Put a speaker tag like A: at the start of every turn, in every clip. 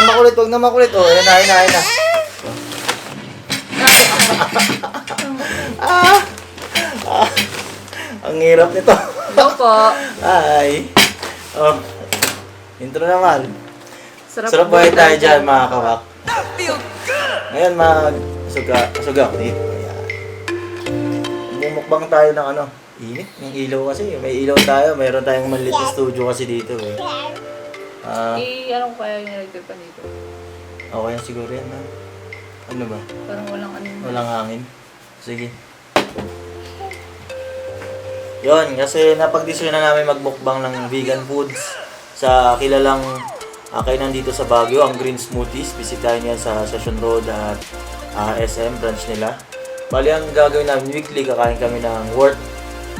A: makulit, huwag na makulit. Oh, ayan na, ayan na, ayan na. Ang hirap nito.
B: Go po.
A: Ay. Oh. Intro naman. Sarap
B: po
A: buhay tayo dyan, mga kawak. Ngayon, suga ko dito. Ayan. Bumukbang tayo ng ano. Init yung ilaw kasi. May ilaw tayo. Mayroon tayong maliit na studio kasi dito eh.
B: Ano ko kaya yung nilagay pa dito?
A: Okay siguro yan na. Ano ba?
B: Parang walang ano.
A: Walang hangin. Sige. Yon, kasi napag-desisyon na namin magmukbang ng vegan foods sa kilalang kainan dito sa Baguio, ang Green Smoothies. Bisitahin yan sa Session Road at SM branch nila. Bali, ang gagawin namin weekly, kakain kami ng worth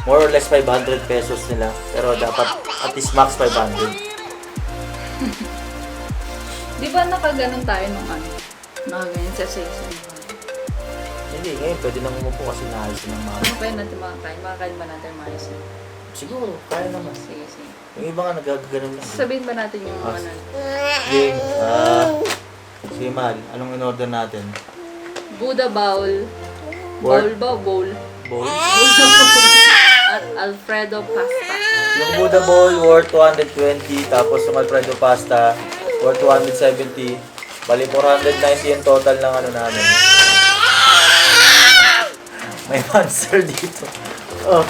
A: more or less 500 pesos nila. Pero dapat at least max 500.
B: Di ba nakaganon tayo nung ano? Nakaganyan sa season.
A: Hindi, ngayon pwede nang umupo kasi naayos ng mga.
B: Ano kaya natin makakain? Makakain ba natin mais?
A: Siguro, kaya naman.
B: Sige, sige.
A: Yung iba nga nagagano'n lang.
B: Sabihin ba natin yung ano?
A: Sige, sige Mal, anong in-order natin?
B: Buddha bowl.
A: What?
B: Bowl ba? Bowl.
A: Bowl?
B: At Alfredo pasta.
A: Yung Buddha bowl worth 220, tapos yung Alfredo pasta worth 270. Bali 490 yung total ng ano namin. May monster dito. Oh.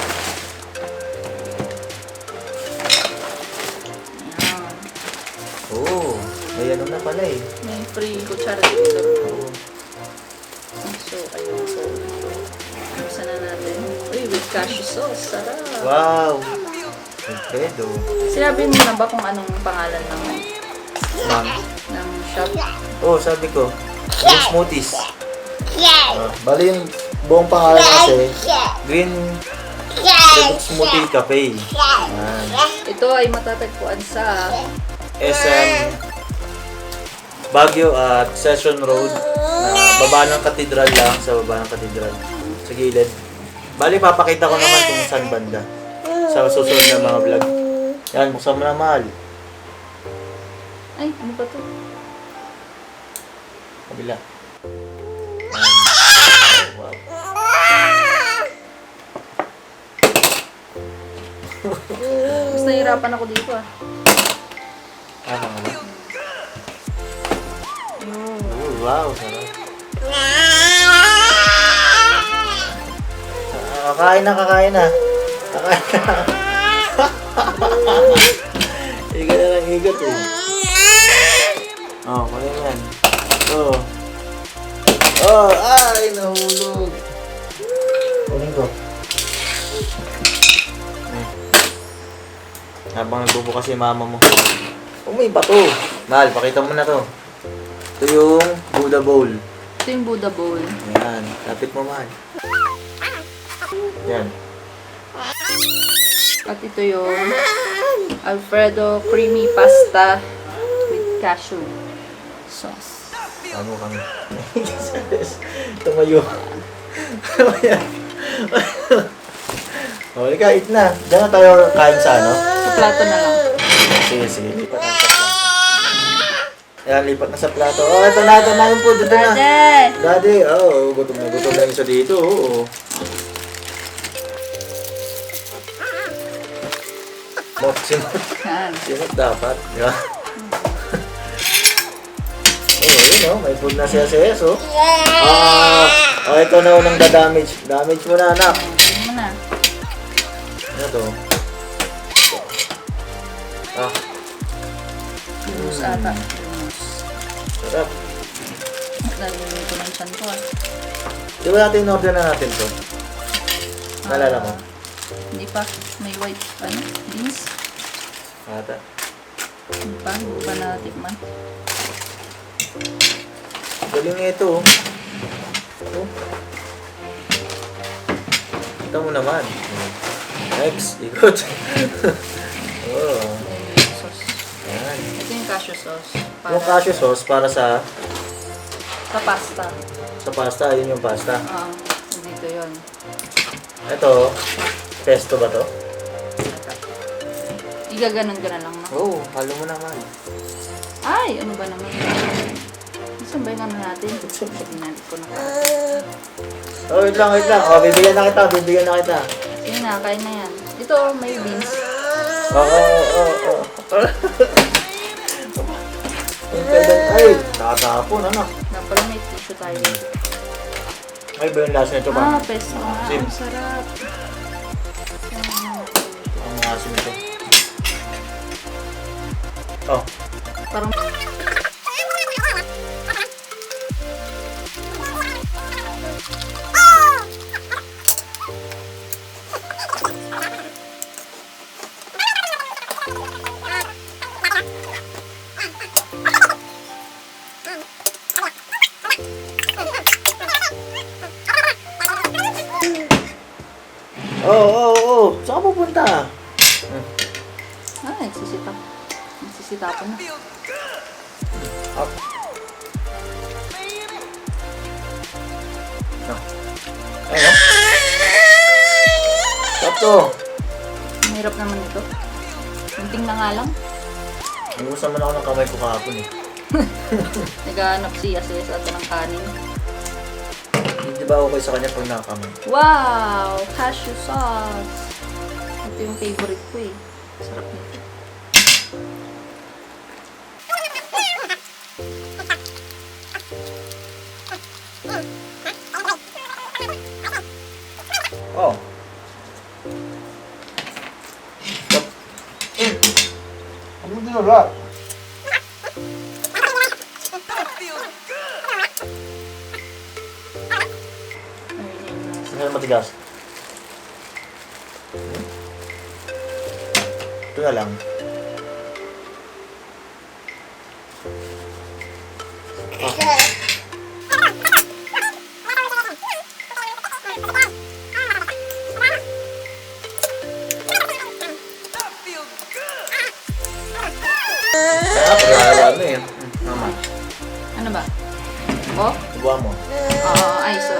B: Ayan.
A: Oh, may ano na pala eh.
B: May free kutsara dito.
A: Oh.
B: So, ayun. So, buksan na natin. Uy, with cashew sauce. Sarap.
A: Wow! Alfredo.
B: Sinabi mo na ba kung anong pangalan
A: Ma'am.
B: ng shop?
A: Oh, sabi ko. Green Smoothies. Bali yung buong pangalan kasi Green Smoothie Cafe. Yan.
B: Ito ay matatagpuan sa
A: SM Baguio at Session Road. Baba ng katedral lang, sa baba ng katedral. Sa gilid. Bali, papakita ko naman kung saan banda. Sa susunod na mga vlog. Yan, buksan mo na, Mahal.
B: ay, ano ba to?
A: Kabila. Yan. Wow.
B: Mas nahihirapan ako dito ah.
A: Ano nga ba? Oh, wow, sarap. Kakain na. Kakain na. Igat na lang igat eh. Oh, kaya yan. Oh. Oh, ay, nahulog. Kunin ko. Habang nagbubukas si mama mo. Oh, may bato. Mahal, pakita mo na to. Ito yung Buddha bowl.
B: Ito yung Buddha bowl.
A: Ayan, lapit mo, Mahal. Yan.
B: At ito yung Alfredo creamy pasta with cashew sauce.
A: Ano kami? Tumayo. Ayan. O, kahit na. Diyan na tayo kain sa ano?
B: Sa plato na lang.
A: Sige, sige. Lipat na sa plato. Ayan, lipat na sa plato. Oh, ito na yung food. Ito na. Daddy, oh, gutom na yung isa dito. Oo.
B: Yan.
A: Sinot dapat. Di ba? Oh, yun oh. May food na siya sa eso. Ito na unang da-damage. Damage mo na, anak.
B: Tingnan mo na.
A: Ano to?
B: Juice ata. Juice.
A: Sarap.
B: Nalilito ko ng chan ko ah.
A: Di ba natin in-order na natin to? Naalala mo?
B: Hindi pa. May white beans.
A: Ata.
B: Hindi pa. Hindi pa natikman.
A: Galing nga ito oh. Oh. Ito mo naman. Next, ikot. Oh.
B: Sauce.
A: Yan.
B: Ito yung cashew sauce.
A: Yung cashew sauce para sa
B: pasta.
A: pasta, yun yung pasta.
B: Dito yun.
A: Ito, pesto ba to?
B: Igaganon ka na lang, no?
A: Oo, halo mo naman.
B: Ay, ano ba naman? Saan ba yung ano natin? Hindi ko na.
A: Oh, wait lang. Oh, bibigyan na kita.
B: Sige na, kain na yan. Ito, may beans.
A: Oo. Ang kailan, ay, tatapon, ano?
B: Napala may tissue tayo.
A: Ay, ba yung lasa nito ba?
B: Pesto nga.
A: Sim.
B: Ang sarap.
A: Ang asim nito. Oh,
B: Parang
A: Saan ka pupunta?
B: nagsisitap. Nagsisitapan na.
A: Up. Ayun, oh. Stop to.
B: Mahirap naman ito. Kunting na nga lang.
A: Nagusan man ako ng kamay ko kahapon eh.
B: Naghahanap siya sa atin ng kanin.
A: Hindi ba okay sa kanya pag nakakamay?
B: Wow! Cashew sauce! Ito yung favorite ko eh. Sarap nito.
A: Oh. Stop. Ano din wala? Ano matigas? Ito na lang. Ano eh. Mama,
B: Ano ba? Oh?
A: buwa mo.
B: Oo, ay, so.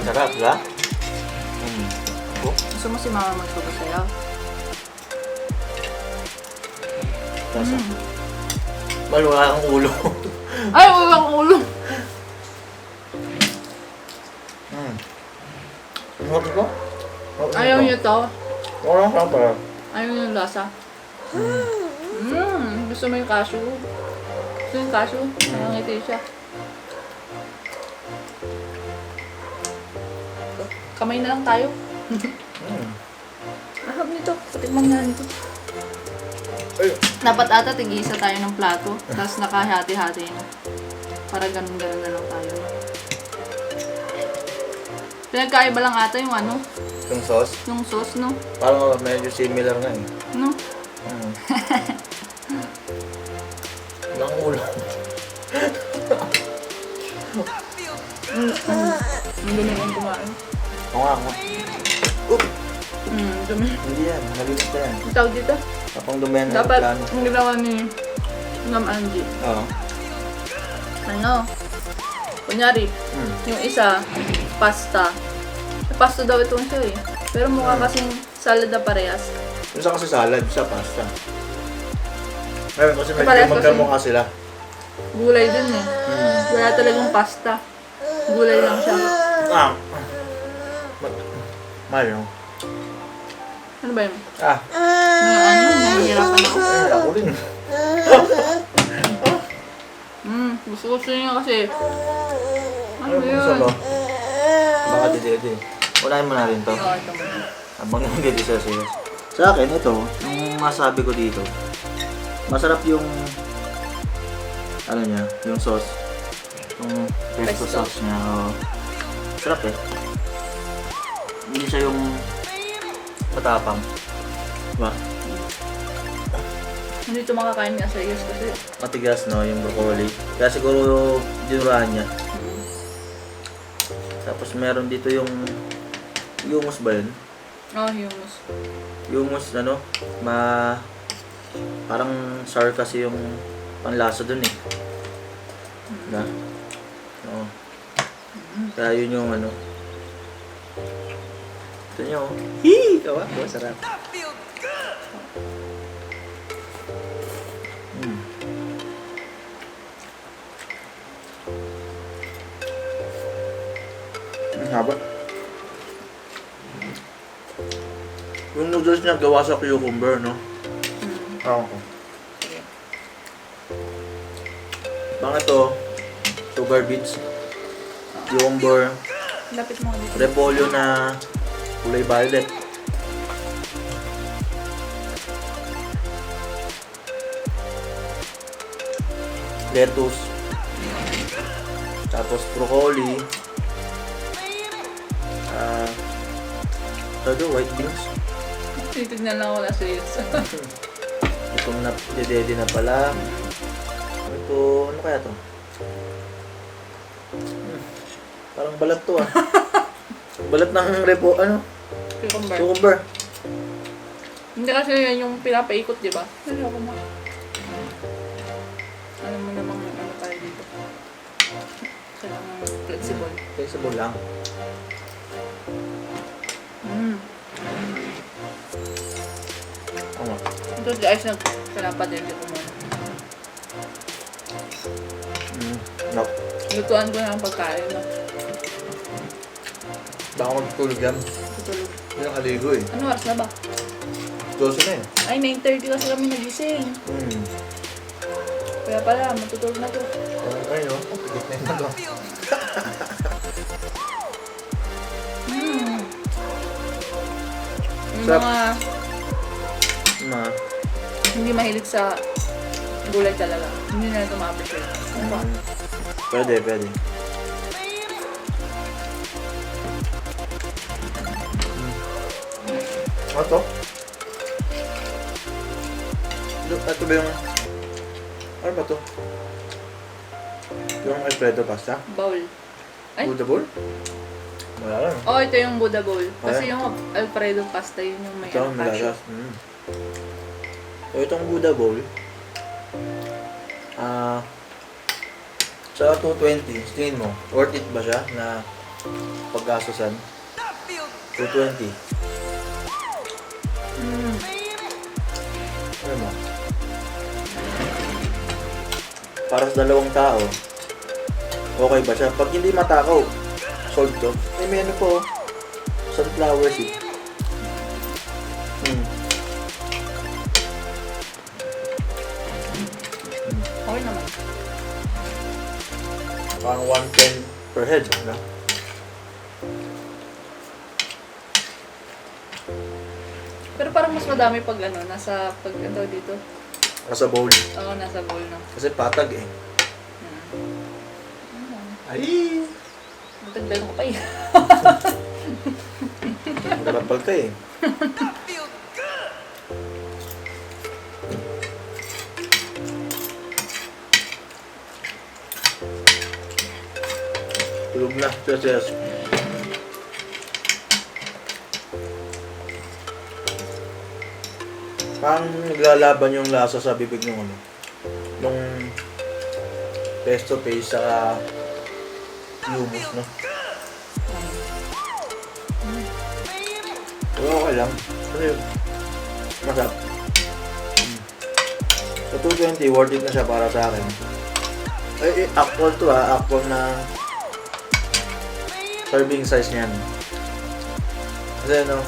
A: Sarap, diba? Oh,
B: Gusto mo si mama magsubo sa'yo?
A: lasa. Wala kang ulo.
B: Ay, walang ulo!
A: Ano ko?
B: Ayaw niyo to.
A: Walang sarap pala.
B: Ayaw niyo yung lasa. Gusto mo yung cashew? Gusto yung cashew? Nangangiti siya. Kamay na lang tayo. Ahab nito. Patikman nga nito.
A: Ay,
B: Dapat ata tig-isa tayo ng plato. Tapos nakahati-hati na. Para ganun-ganun na lang tayo. Pinagkaiba lang ata yung ano,
A: yung sauce.
B: yung sauce, no?
A: Parang medyo similar nga eh.
B: No?
A: Walang ulo.
B: Ang dumi ang kumain.
A: Oo nga ako.
B: Dumi.
A: Hindi yan, malinis na yan.
B: Ang tawag dito?
A: Kapang dumayan na
B: Dapat,
A: plano.
B: ang ginawa ni Ma'am Angie.
A: Oo.
B: Ano? Kunyari, yung isa, pasta. Pasta daw itong siya eh. Pero mukha kasing salad na parehas.
A: Yung isa kasi salad, isa pasta. Ngayon kasi medyo
B: Parehas kasi.
A: magkamukha sila.
B: Gulay din eh. Wala talagang pasta. Gulay lang siya.
A: Ah! Mahal no?
B: Ano ba yun? Nahihirapan ako.
A: Ako rin.
B: Gusto niya kasi. Ano
A: Ano
B: ba
A: gusto
B: yun?
A: mo? Baka didi-didi. Unahin mo na rin to.
B: Oo, ito mo.
A: Habang yung didi sa sales. Sa akin, ito, yung masabi ko dito, masarap yung, ano niya, yung sauce. Yung pesto
B: Pesto.
A: sauce niya. Oh. Sarap eh. Hindi siya yung matapang. Diba?
B: Hindi ito makakain ni Asayos kasi.
A: Matigas no, yung broccoli. Kaya siguro dinurahan niya. Tapos meron dito yung hummus ba yun?
B: Oh, hummus.
A: Hummus ano, parang sour kasi yung panlasa dun eh. Diba? Oo. Kaya yun yung ano. Ito nyo. Hii! Kawa, sarap. Mm. Ang haba. Yung noodles niya gawa sa cucumber, no? Oo. Bang ito, sugar beets, cucumber,
B: Lapit mo dito.
A: repolyo na kulay violet. Lettuce. Tapos broccoli. Ito white beans.
B: Titignan lang ako na sales.
A: Itong dede na pala. Ito, ano kaya to? Parang balat to ah. Balat ng
B: Cucumber.
A: cucumber.
B: Hindi kasi yan yung pinapaikot, di ba? Ayoko mo. Alam mo namang ano tayo dito. Kailangan flexible.
A: Flexible lang. Oo nga.
B: Ito guys, pinapadede ko muna.
A: Nope.
B: Lutuan ko na ang pagkain. No?
A: Baka magtulog yan.
B: Tutulog.
A: Yung aligo eh.
B: Ano oras na ba?
A: 12 na eh.
B: Ay, 9:30 kasi kami nagising. Kaya pala, matutulog na to.
A: Ayun o. Pagkit na yung ano.
B: Yung
A: Sarap.
B: mga hindi mahilig sa gulay talaga. Hindi na ito ma-appreciate. Ano ba?
A: Pwede. Ano to? Ito ba yung... Ano ba to? Yung Alfredo pasta?
B: Bowl. Ay?
A: Buddha bowl? Wala lang.
B: Oh, ito yung Buddha bowl. Kasi
A: Ay.
B: yung Alfredo pasta, yun yung may
A: Ito ang
B: cashew.
A: malakas. So, itong Buddha bowl, sa 220, tingin mo, worth it ba siya na pagkasusan? 220. Ano mo? Para sa dalawang tao, okay ba siya? Pag hindi matakaw, sold to. May menu po, sunflower seed.
B: Okay naman.
A: Parang 110 per head, no?
B: Pero parang mas madami pag nasa ito dito.
A: Nasa bowl.
B: Oo, nasa bowl na.
A: Kasi patag eh. Ay!
B: Matagdal ko pa eh.
A: Narapal ka eh. Tulog na. Yes. Parang naglalaban yung lasa sa bibig ng ano. Nung pesto paste sa hummus, no? Pero okay lang. Kasi masarap. Sa 220, worth it na siya para sa akin. Actual to ha. Actual na serving size niyan. Kasi ano,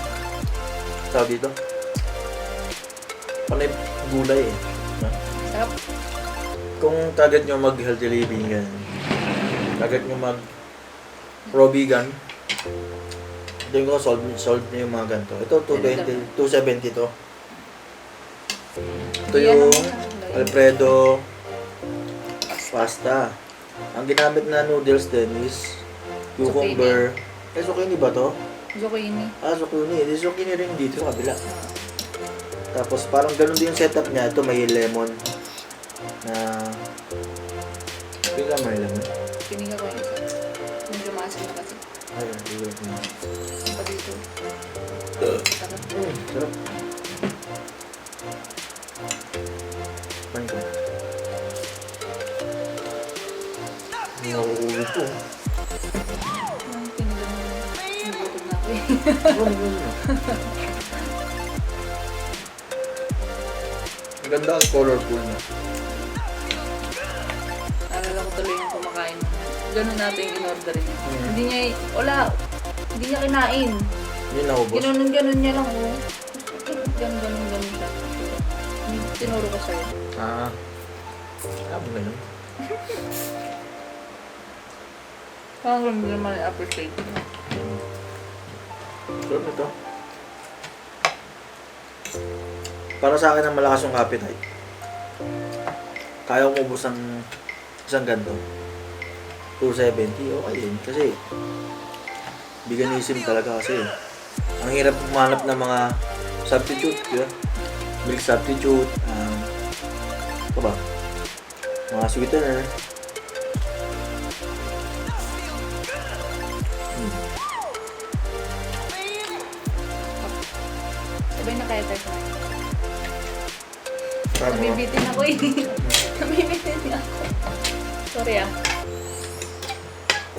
A: tawag dito? Panay gulay eh. No?
B: Sarap.
A: Kung target nyo mag-healthy living, ganyan. Target nyo mag-pro vegan, hindi ko solve na yung mga ganito. Ito, 220, 270 to. Ito yung Alfredo pasta. Ang ginamit na noodles din is cucumber. Zucchini ba to?
B: Zucchini.
A: Zucchini. Di zucchini rin dito sa kabila. Tapos parang ganun din yung setup niya. Ito may lemon. Na... Pila may lemon?
B: Pininga ko yung isa. Medyo maasim na kasi.
A: Ayun, ayun.
B: Ang pa dito. Sarap.
A: Sarap. Paano ko? Hindi ako ulit po.
B: Ang pinigang mo. Nagutom na ako eh.
A: Maganda ang colorful niya.
B: Naalala ko tuloy yung kumakain. Ganun natin yung in-order niya. Hindi niya, hindi niya kinain.
A: Hindi naubos.
B: Ganun niya lang, oh. Ganun siya. Tinuro ko sa'yo.
A: Alam mo ganun.
B: Parang ganun naman i-appreciate.
A: Sarap nito. Para sa akin ang malakas yung appetite. Kaya ko ubos ng isang ganito. 270, okay yun. Kasi veganism talaga kasi. Ang hirap kumanap ng mga substitute, di ba? Milk substitute, ito ba? Mga sweetener.
B: Sabay na kaya tayo kumain.
A: Tama.
B: Nabibitin ako eh. Nabibitin niya ako. Sorry ah.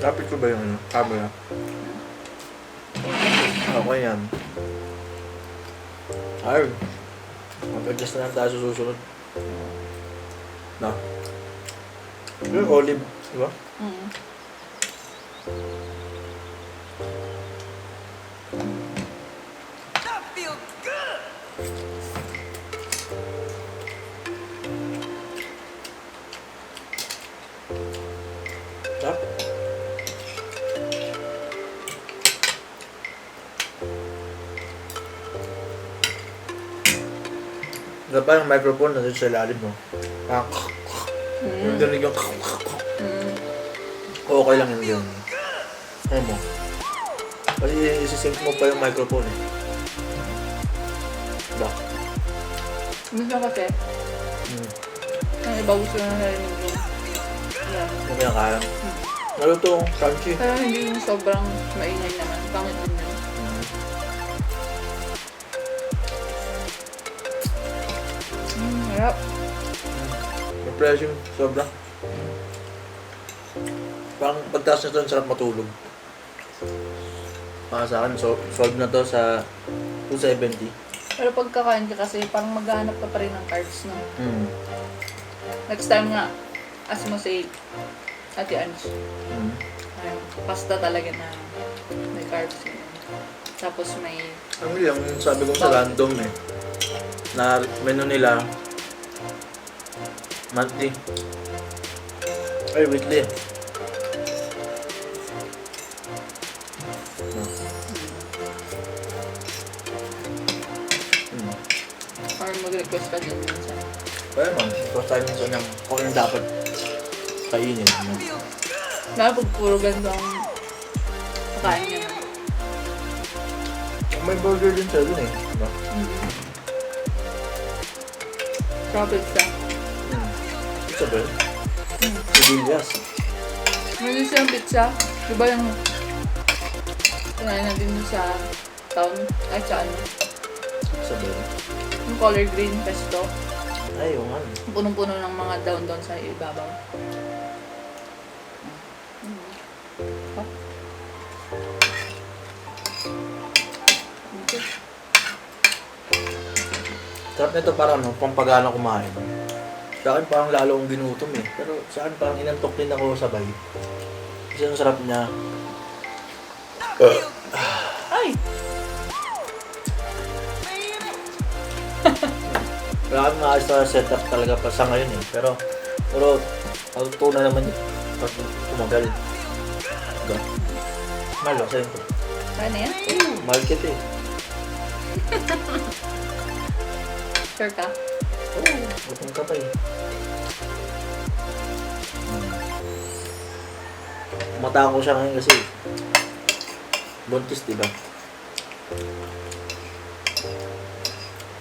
A: Lapit ko ba yung camera? Okay yan. Ay, mag-adjust na lang tayo sa susunod. Na? Yung olive, di ba?
B: Mm.
A: Sarap. Ano pa yung microphone nandun sa ilalim mo? Yung dinig yung okay lang yun yun. Ayaw mo. Kasi isisync mo pa yung microphone eh. Diba?
B: Minsan kasi, ang iba gusto na narinig yung yan.
A: Yung kinakaya. Ano to? Crunchy.
B: Pero hindi yung sobrang maingay naman. Pangit din yun. Harap.
A: Refreshing. Sobra. Parang pagtaas nito, ang sarap matulog. Para sa akin, solve na to sa 270.
B: Pero pagkakain ka kasi, parang maghahanap ka pa rin ng carbs, no?
A: Mm.
B: Next time nga, as mo say, Ate Ange,
A: Mm.
B: pasta talaga na may carbs yun. Tapos may,
A: Ang yung sabi ko sa random eh. Na menu nila, monthly. Ay, weekly.
B: or mag-request ka din minsan.
A: Kaya man, ito tayo minsan ng kung yung dapat kainin. No?
B: Lalo pag puro ganito ang pakain niya na.
A: May burger din siya dun eh. Diba?
B: Profit siya.
A: Pizza ba yun? Sigilias.
B: Meron siyang pizza. Diba yung kinain natin dun sa town, ay sa ano,
A: Pizza ba yun?
B: yung color green pesto.
A: Ay, yung ano.
B: Punong-puno ng mga down sa ibabaw. Okay.
A: Sarap nito parang ano, pampagana kumain. Sa akin parang lalo akong ginutom eh. Pero sa akin parang inantok din ako sabay. Kasi ang sarap niya.
B: Ay!
A: Wala kami maayos na setup talaga pa sa ngayon eh. Pero na naman yun. Pag tumagal. Diba? Malo, sa'yo ko.
B: Kaya na yan?
A: Market eh.
B: Sure ka?
A: Oo, gutom ka pa eh. Mata ko siya ngayon kasi buntis, diba?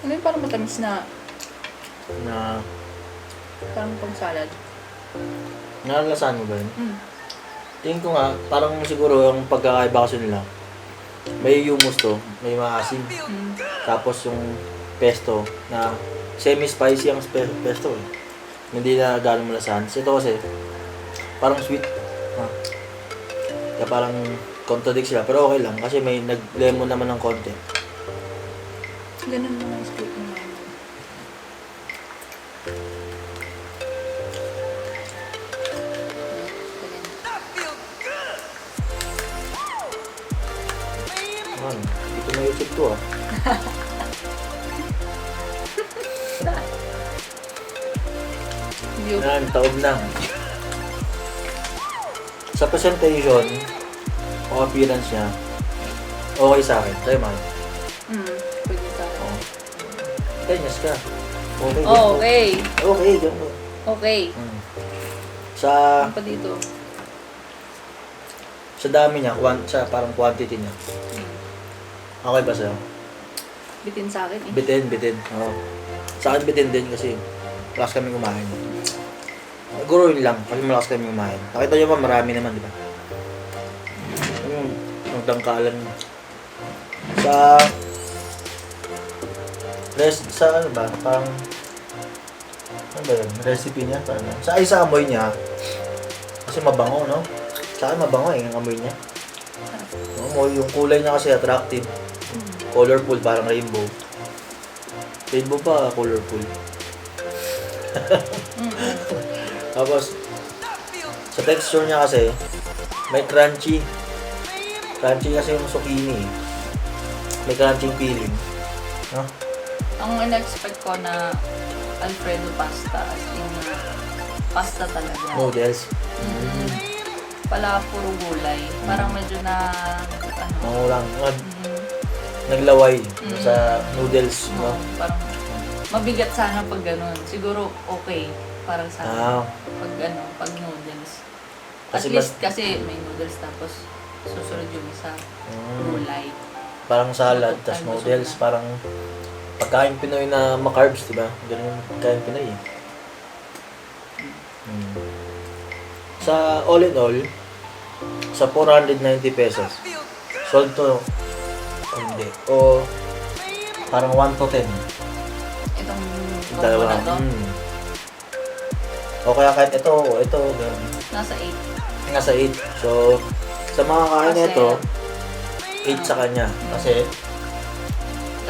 B: Ano yung parang matamis na
A: Na
B: parang pang salad?
A: nalalasan mo ba yun? Tingin ko nga, parang siguro yung pagkakaiba kasi nila, may humus to, may maasim. Tapos yung pesto na semi-spicy ang pesto eh. Hindi na gano'ng malasan. Ito kasi, parang sweet. Kaya parang contradict sila. Pero okay lang kasi may nag-lemon naman ng konti.
B: Ganun mo yung scoop mo.
A: Man, dito na YouTube to ah.
B: Yung
A: Yan, taob na. Sa presentation, o appearance niya, okay sa akin. Sa'yo, man.
B: pwede sa akin.
A: Oo. Kanyas ka. Okay.
B: Oh, okay.
A: Okay, ganun.
B: Okay.
A: Sa
B: Ano pa dito?
A: sa dami niya, sa parang quantity niya. Okay ba sa'yo?
B: Bitin sa akin eh.
A: Bitin. Oo. Sa akin bitin din kasi malakas kami kumain. Siguro yun lang, kasi malakas kami kumain. Nakita niyo ba, marami naman, di ba? Ang dangkalan mo. Sa ano ba, parang ano ba yun, recipe niya, parang sa amoy niya, kasi mabango, no? Sa akin mabango ang amoy niya. Yung kulay niya kasi attractive. Colorful, parang rainbow. Rainbow pa, colorful. Tapos, sa texture niya kasi, may crunchy. Crunchy kasi yung zucchini. May crunching feeling. No?
B: Ang in-expect ko na Alfredo pasta, as in pasta talaga.
A: Noodles.
B: Pala puro gulay. Parang medyo na
A: Nangulang. Naglaway sa noodles. No?
B: Parang mabigat sana pag ganun. Siguro okay para sa pag noodles. At
A: Kasi
B: least kasi may noodles tapos susunod yung isa gulay.
A: Parang salad,
B: Ay,
A: tas
B: busog
A: noodles.
B: na.
A: Parang pagkain Pinoy na ma-carbs, di ba? Ganun yung pagkain Pinoy eh. Sa all in all, sa 490 pesos, sold to, hindi, o parang 1 to 10.
B: Itong combo
A: Dalawa.
B: na to,
A: O kaya kahit ito, ganun.
B: nasa 8.
A: Nasa 8. So, sa mga kain
B: Kasi-
A: nito, 8 sa kanya.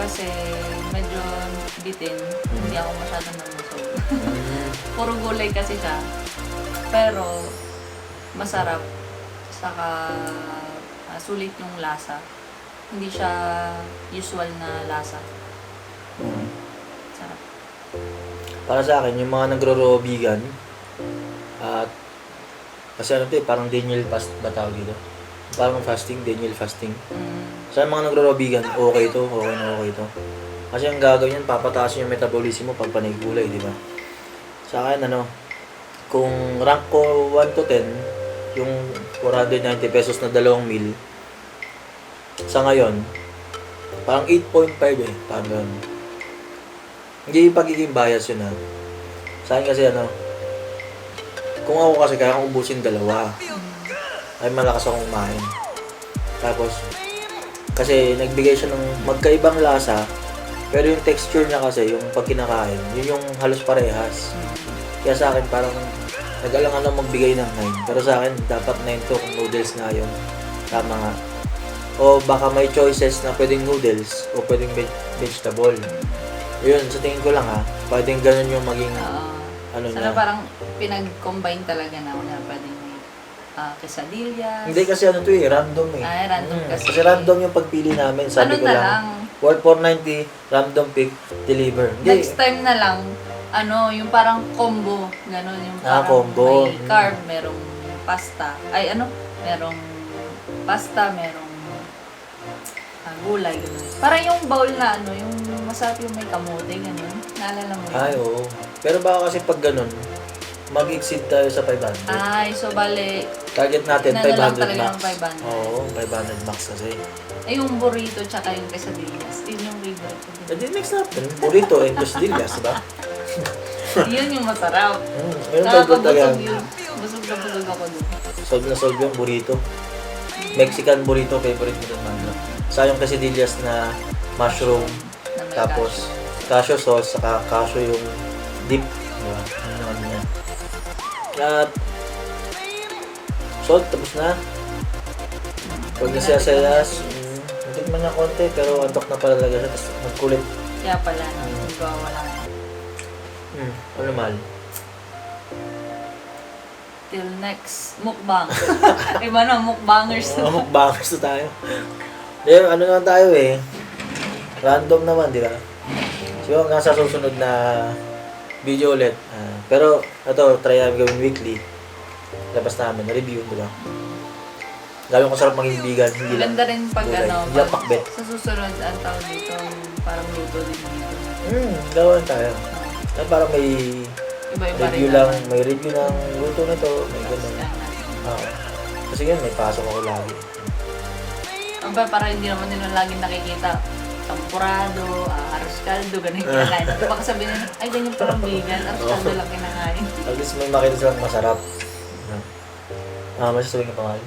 B: Kasi medyo bitin. Hindi ako masyadong nabusog. Puro gulay kasi siya. Pero masarap. Saka sulit yung lasa. Hindi siya usual na lasa. Sarap.
A: Para sa akin, yung mga nagro-raw vegan, at kasi ano to eh, parang Daniel fast ba tawag dito? Parang fasting, Daniel fasting. Sa mga nagro-raw vegan, okay to. Kasi ang gagawin yan, papataas yung metabolism mo pag panay gulay, di ba? Sa akin, kung rank ko 1 to 10, yung 490 pesos na 2 meal, sa ngayon, parang 8.5 eh, parang ganun. Hindi pagiging bias yun ha. Sa akin kasi kung ako kasi kaya kong ubusin 2, ay malakas akong kumain. Tapos, kasi nagbigay siya ng magkaibang lasa, pero yung texture niya kasi, yung pag kinakain, yun yung halos parehas. Kaya sa akin, parang nag-alang magbigay ng 9. Pero sa akin, dapat 9 to kung noodles nga yun. Tama nga. O baka may choices na pwedeng noodles o pwedeng vegetable. Yun, sa tingin ko lang pwedeng ganun yung maging
B: Sana
A: niya.
B: parang pinag-combine talaga na pwedeng may quesadillas.
A: Hindi kasi to random eh.
B: Ay, random kasi.
A: Kasi random yung pagpili namin. Sabi
B: Ano
A: ko
B: na
A: lang,
B: lang?
A: worth 490, random pick, deliver. Hindi.
B: Next time na lang, yung parang combo, gano'n, yung parang
A: combo.
B: may carb, merong pasta, merong pasta, merong gulay, gano'n. Parang yung bowl na yung masarap yung may kamote, gano'n. Naalala mo yun?
A: Ay, oo. Pero baka kasi pag ganun, mag-exceed tayo sa 500.
B: Ay, so bale,
A: Target natin,
B: na lang
A: 500
B: talaga
A: max.
B: ng 500.
A: Oo, 500 max kasi.
B: yung burrito tsaka yung quesadillas, yun yung favorite ko.
A: Hindi, next natin. Burrito and quesadillas, diba?
B: Yun yung masarap.
A: Meron tayo talaga.
B: Nakakabusog yun. Busog na busog ako dun.
A: Solve na solve yung burrito. Mexican burrito, favorite mo din man. Sa yung quesadillas na mushroom,
B: Na may
A: tapos cashew sauce, saka cashew yung dip. Diba? Yun yung ano niya. At salt, tapos na. Pag nasiyasayas, natikman niya konti, pero antok na pala talaga siya, tapos nagkulit.
B: Kaya pala, wala.
A: Ano mahal?
B: Till next mukbang. Iba na, mukbangers na.
A: Mukbangers na tayo. Di, ano naman tayo eh. Random naman, di ba? So, hanggang sa susunod na video ulit. Pero, ito, try namin gawin weekly. Labas namin, review, di ba? Gawin ko sarap maging vegan. Hindi lang.
B: Maganda rin pag
A: gulay.
B: ano,
A: Hindi lang pakbet.
B: sa susunod, ang tawag dito, parang luto din dito.
A: Gawin tayo. At parang may
B: Iba-iba
A: review
B: rin
A: lang,
B: naman.
A: may review ng luto nito, may ganun.
B: Yan.
A: Oo. Kasi yun, may pasok ako lagi.
B: Aba, para hindi naman nila laging nakikita champurado, arroz caldo, ganun yung kinakain. Baka sabihin nila, ay ganyan parang vegan, arroz caldo lang kinakain.
A: At least may makita silang masarap. May sasabihin ka pa nga.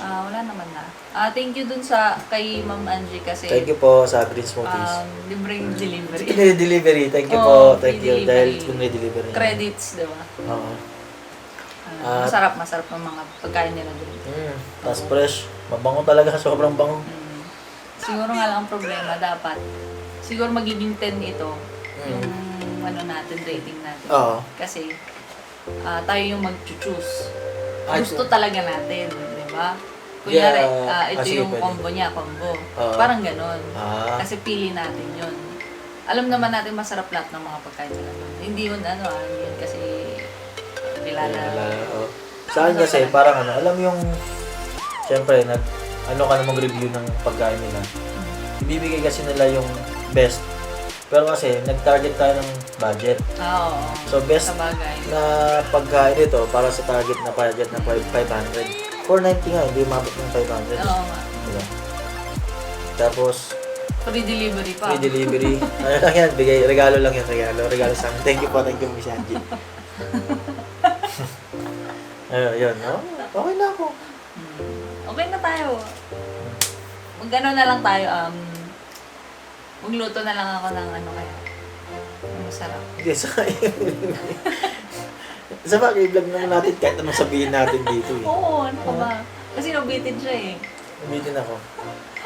B: Wala naman na. Thank you dun kay Ma'am Angie kasi
A: Thank you po sa Green Smoothies.
B: libreng delivery.
A: Delivery. Thank you
B: Oo,
A: po. Thank you.
B: free
A: Dahil
B: delivery.
A: kung may delivery.
B: Credits, di ba?
A: Oo.
B: Masarap ang mga pagkain nila dun.
A: Tapos fresh. Mabango talaga. Sobrang bango.
B: Siguro nga lang ang problema, dapat siguro magiging 10 ito yung natin, rating natin.
A: Oo.
B: Kasi tayo yung mag-choose.
A: Ay,
B: Gusto talaga natin, di ba? Kunyari, ito
A: sige,
B: yung
A: pwede.
B: combo niya, combo.
A: Oo.
B: Parang ganon.
A: Ah.
B: Kasi pili natin yun. Alam naman natin masarap lahat ng mga pagkain nila. Hindi yun hindi yun kasi kilala.
A: Oo. Sa akin kasi, parang alam yung, siyempre, ka na mag-review ng pagkain nila. Ibibigay kasi nila yung best. Pero kasi, nag-target tayo ng budget.
B: Oo.
A: So, best
B: Sa bagay.
A: na pagkain ito para sa target na budget na 500. 490 nga, hindi umabot ng 500.
B: Oo nga.
A: Diba? Tapos,
B: Free delivery pa.
A: free delivery. Ano lang yan, regalo lang yan, regalo sa amin. Thank you po, Miss Angie. Yun, no? Okay na ako.
B: Okay na tayo. Mag-ano na lang tayo, magluto na lang ako ng kaya. Masarap.
A: Hindi, sa bagay, i-vlog naman natin kahit anong sabihin natin dito eh.
B: Oo, ano ka ba? Kasi nabitin siya eh.
A: Umitin ako.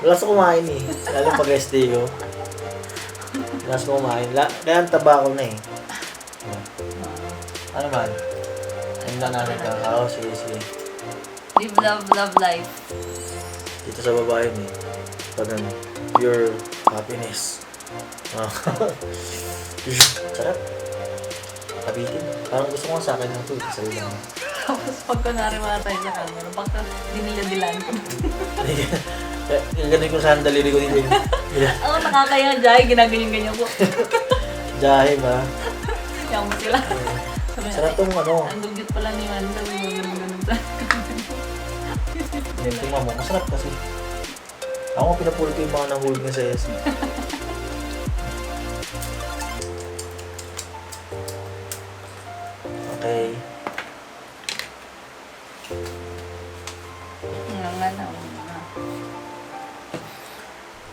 A: Malas ko kumain eh. Lalo pag rest day ko. Malas ko kumain. Kaya ang taba ko na eh. Ano man? Ayun lang natin ka. Sige.
B: Live, love, love life.
A: Dito sa babae eh. Pag pure happiness. Sarap. Kabitin. Parang gusto ko nga sa akin ng ito. Sa ilang.
B: Tapos pag kunwari mga tayo sa camera, baka diniladilan ko.
A: Ganun ko sa daliri ko din.
B: Ako nakakaya ng jahe, ginaganyan-ganyan ko.
A: Jahe ba?
B: Kaya mo sila. Sabi na,
A: Sarap tong
B: ang dugyot pala ni Wanda, ganun sa...
A: Tingnan mo, masarap kasi. Ako pinapulot ko yung mga nahulog na sa yes.